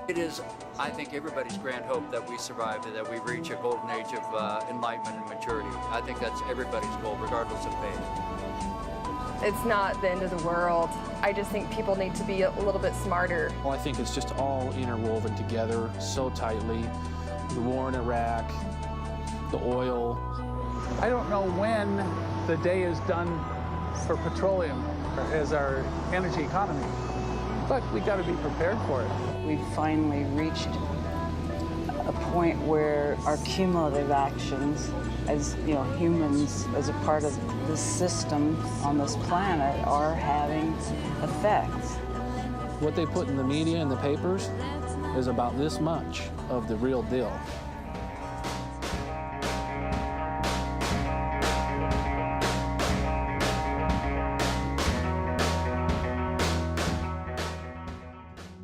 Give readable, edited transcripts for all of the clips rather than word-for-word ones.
It is, I think, everybody's grand hope that we survive, that we reach a golden age of enlightenment and maturity. I think that's everybody's goal, regardless of faith. It's not the end of the world. I just think people need to be a little bit smarter. Well, I think it's just all interwoven together so tightly. The war in Iraq, the oil. I don't know when the day is done for petroleum as our energy economy, but we got to be prepared for it. We've finally reached a point where our cumulative actions as humans, as a part of this system on this planet, are having effects. What they put in the media and the papers is about this much of the real deal.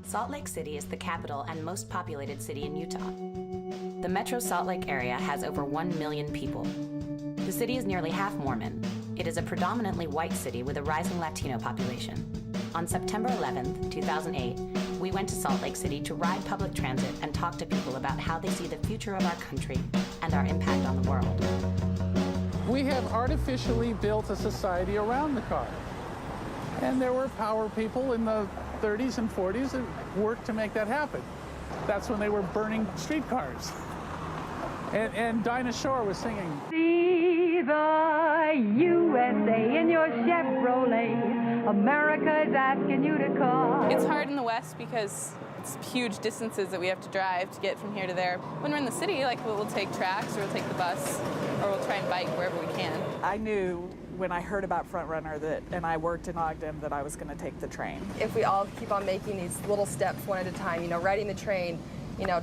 Salt Lake City is the capital and most populated city in Utah. The Metro Salt Lake area has over 1 million people. The city is nearly half Mormon. It is a predominantly white city with a rising Latino population. On September 11th, 2008, we went to Salt Lake City to ride public transit and talk to people about how they see the future of our country and our impact on the world. We have artificially built a society around the car. And there were power people in the 30s and 40s that worked to make that happen. That's when they were burning streetcars. And Dinah Shore was singing. See the USA in your Chevrolet. America is asking you to call. It's hard in the West because it's huge distances that we have to drive to get from here to there. When we're in the city, like we'll take tracks or we'll take the bus or we'll try and bike wherever we can. I knew when I heard about Front Runner and I worked in Ogden that I was going to take the train. If we all keep on making these little steps one at a time, riding the train,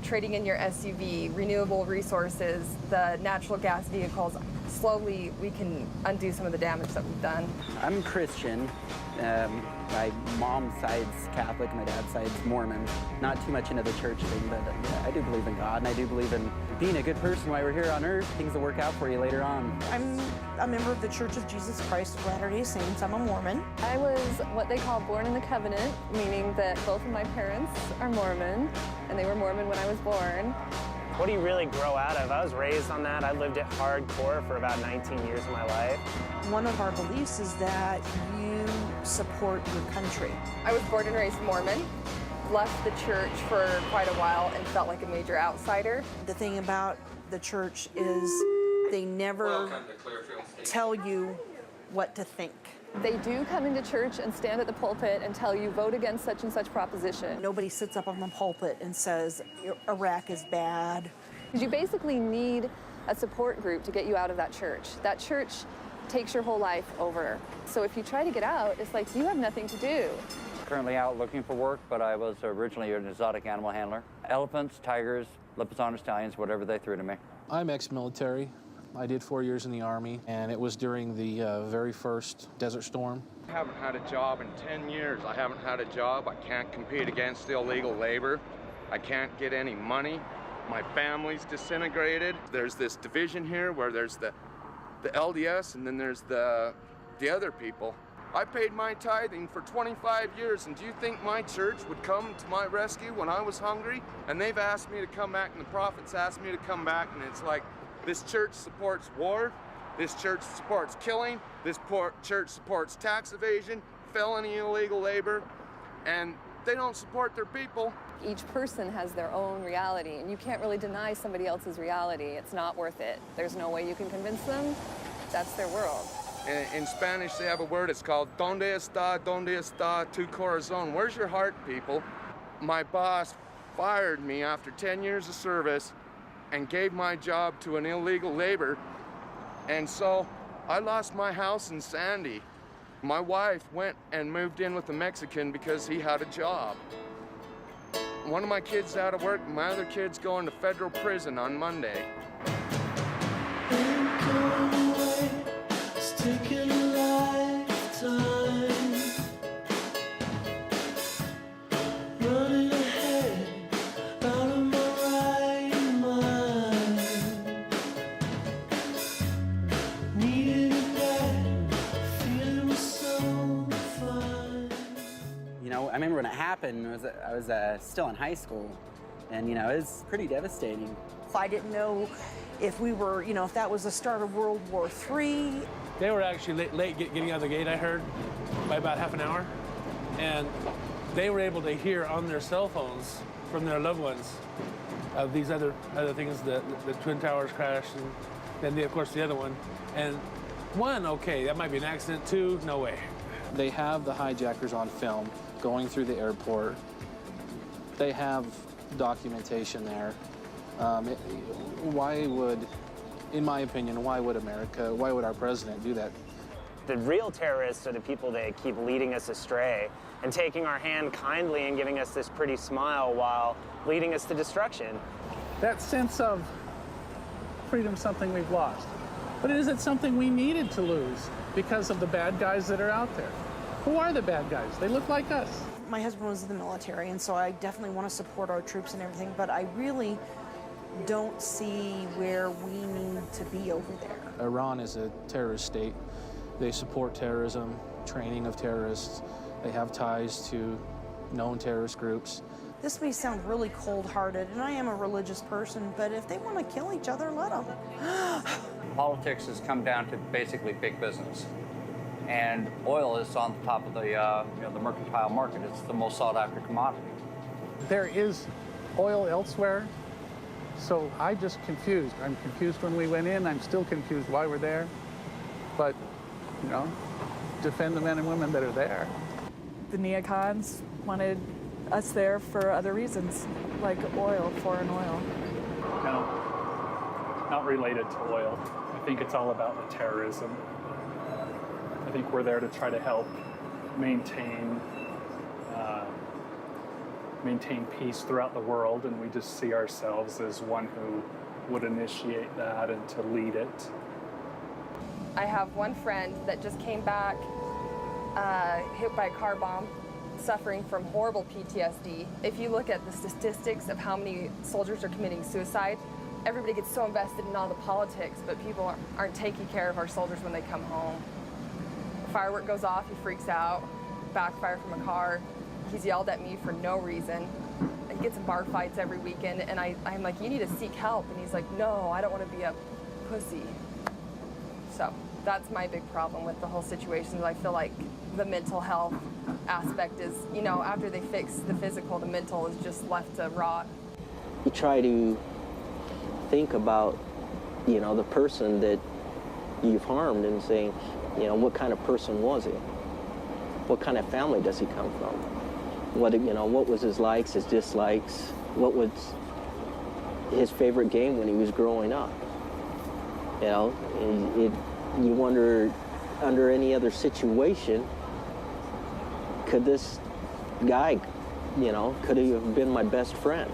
trading in your SUV, renewable resources, the natural gas vehicles, slowly we can undo some of the damage that we've done. I'm Christian. My mom's side's Catholic, my dad's side's Mormon. Not too much into the church thing, but I do believe in God, and I do believe in being a good person while we're here on earth. Things will work out for you later on. I'm a member of the Church of Jesus Christ of Latter-day Saints. I'm a Mormon. I was what they call born in the covenant, meaning that both of my parents are Mormon, and they were Mormon when I was born. What do you really grow out of? I was raised on that. I lived it hardcore for about 19 years of my life. One of our beliefs is that you support your country. I was born and raised Mormon, left the church for quite a while and felt like a major outsider. The thing about the church is they never tell you what to think. They do come into church and stand at the pulpit and tell you vote against such and such proposition. Nobody sits up on the pulpit and says Iraq is bad. Because you basically need a support group to get you out of that church. That church takes your whole life over. So if you try to get out, it's like you have nothing to do. Currently out looking for work, but I was originally an exotic animal handler. Elephants, tigers, Lipizzaner stallions, whatever they threw to me. I'm ex-military. I did 4 years in the Army, and it was during the very first Desert Storm. I haven't had a job in 10 years. I haven't had a job. I can't compete against illegal labor. I can't get any money. My family's disintegrated. There's this division here where there's the LDS and then there's the other people. I paid my tithing for 25 years, and do you think my church would come to my rescue when I was hungry? And they've asked me to come back, and the prophets asked me to come back, and it's like, this church supports war, this church supports killing, this church supports tax evasion, felony illegal labor, and they don't support their people. Each person has their own reality, and you can't really deny somebody else's reality. It's not worth it. There's no way you can convince them. That's their world. In Spanish, they have a word, it's called donde está tu corazón? Where's your heart, people? My boss fired me after 10 years of service and gave my job to an illegal labor. And so I lost my house in Sandy. My wife went and moved in with a Mexican because he had a job. One of my kids out of work, my other kid's going to federal prison on Monday. remember when it happened, I was still in high school, and, you know, it was pretty devastating. I didn't know if we were, you know, if that was the start of World War III. They were actually late getting out of the gate, I heard, by about half an hour. And they were able to hear on their cell phones from their loved ones of these other things, the Twin Towers crashed, and then, of course, the other one. And one, okay, that might be an accident. Two, no way. They have the hijackers on film going through the airport. They have documentation there. Why would, in my opinion, why would our president do that? The real terrorists are the people that keep leading us astray and taking our hand kindly and giving us this pretty smile while leading us to destruction. That sense of freedom is something we've lost. But is it something we needed to lose because of the bad guys that are out there? Who are the bad guys? They look like us. My husband was in the military, and so I definitely want to support our troops and everything, but I really don't see where we need to be over there. Iran is a terrorist state. They support terrorism, training of terrorists. They have ties to known terrorist groups. This may sound really cold-hearted, and I am a religious person, but if they want to kill each other, let them. Politics has come down to basically big business. And oil is on the top of the, the mercantile market. It's the most sought-after commodity. There is oil elsewhere, so I'm just confused. I'm confused when we went in. I'm still confused why we're there. But, you know, defend the men and women that are there. The neocons wanted us there for other reasons, like oil, foreign oil. No, not related to oil. I think it's all about the terrorism. I think we're there to try to help maintain peace throughout the world, and we just see ourselves as one who would initiate that and to lead it. I have one friend that just came back hit by a car bomb, suffering from horrible PTSD. If you look at the statistics of how many soldiers are committing suicide, everybody gets so invested in all the politics, but people aren't taking care of our soldiers when they come home. A firework goes off, he freaks out, backfire from a car. He's yelled at me for no reason. He gets in bar fights every weekend, and I'm like, you need to seek help. And he's like, no, I don't want to be a pussy. So that's my big problem with the whole situation. I feel like the mental health aspect is, you know, after they fix the physical, the mental is just left to rot. You try to think about, you know, the person that you've harmed and saying, you know, what kind of person was he? What kind of family does he come from? What, you know, what was his likes, his dislikes? What was his favorite game when he was growing up? You know, you wonder, under any other situation, could this guy, you know, could he have been my best friend?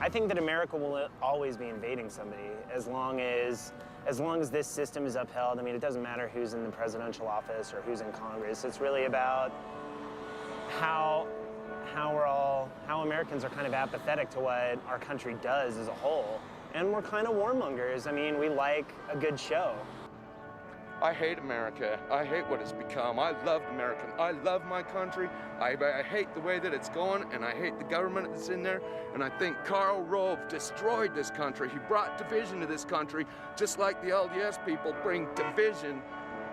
I think that America will always be invading somebody as long as this system is upheld. I mean, it doesn't matter who's in the presidential office or who's in Congress. It's really about how Americans are kind of apathetic to what our country does as a whole. And we're kind of warmongers. I mean, we like a good show. I hate America. I hate what it's become. I love America. I love my country. I hate the way that it's going, and I hate the government that's in there. And I think Karl Rove destroyed this country. He brought division to this country, just like the LDS people bring division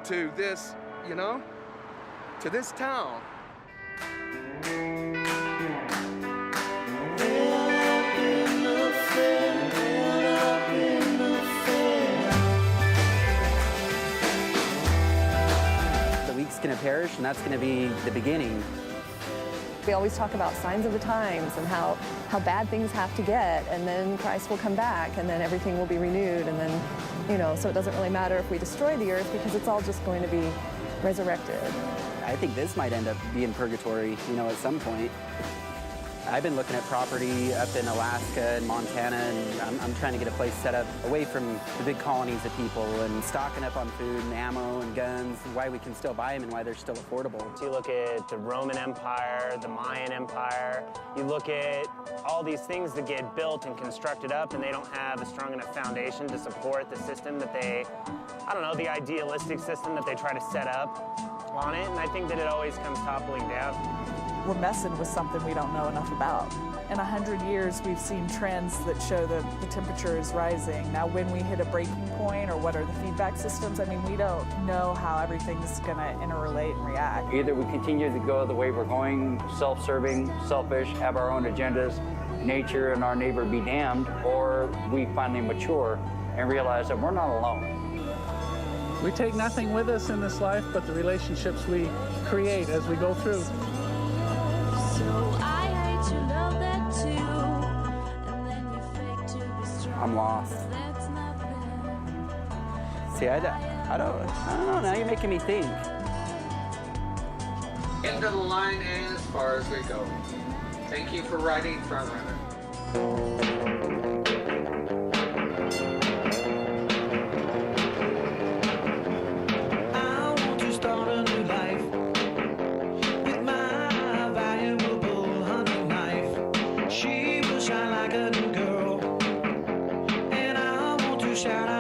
to this, you know, to this town. Going to perish, and that's going to be the beginning. We always talk about signs of the times and how bad things have to get, and then Christ will come back, and then everything will be renewed, and then, you know, so it doesn't really matter if we destroy the earth because it's all just going to be resurrected. I think this might end up being purgatory, you know, at some point. I've been looking at property up in Alaska and Montana, and I'm trying to get a place set up away from the big colonies of people and stocking up on food and ammo and guns, and why we can still buy them and why they're still affordable. So you look at the Roman Empire, the Mayan Empire, you look at all these things that get built and constructed up, and they don't have a strong enough foundation to support the system that they, I don't know, the idealistic system that they try to set up on it, and I think that it always comes toppling down. We're messing with something we don't know enough about. In 100 years, we've seen trends that show that the temperature is rising. Now, when we hit a breaking point, or what are the feedback systems, I mean, we don't know how everything's gonna interrelate and react. Either we continue to go the way we're going, self-serving, selfish, have our own agendas, nature and our neighbor be damned, or we finally mature and realize that we're not alone. We take nothing with us in this life but the relationships we create as we go through. I'm lost. See, I don't know, now you're making me think. End of the line and as far as we go. Thank you for riding Front Runner. Shout out.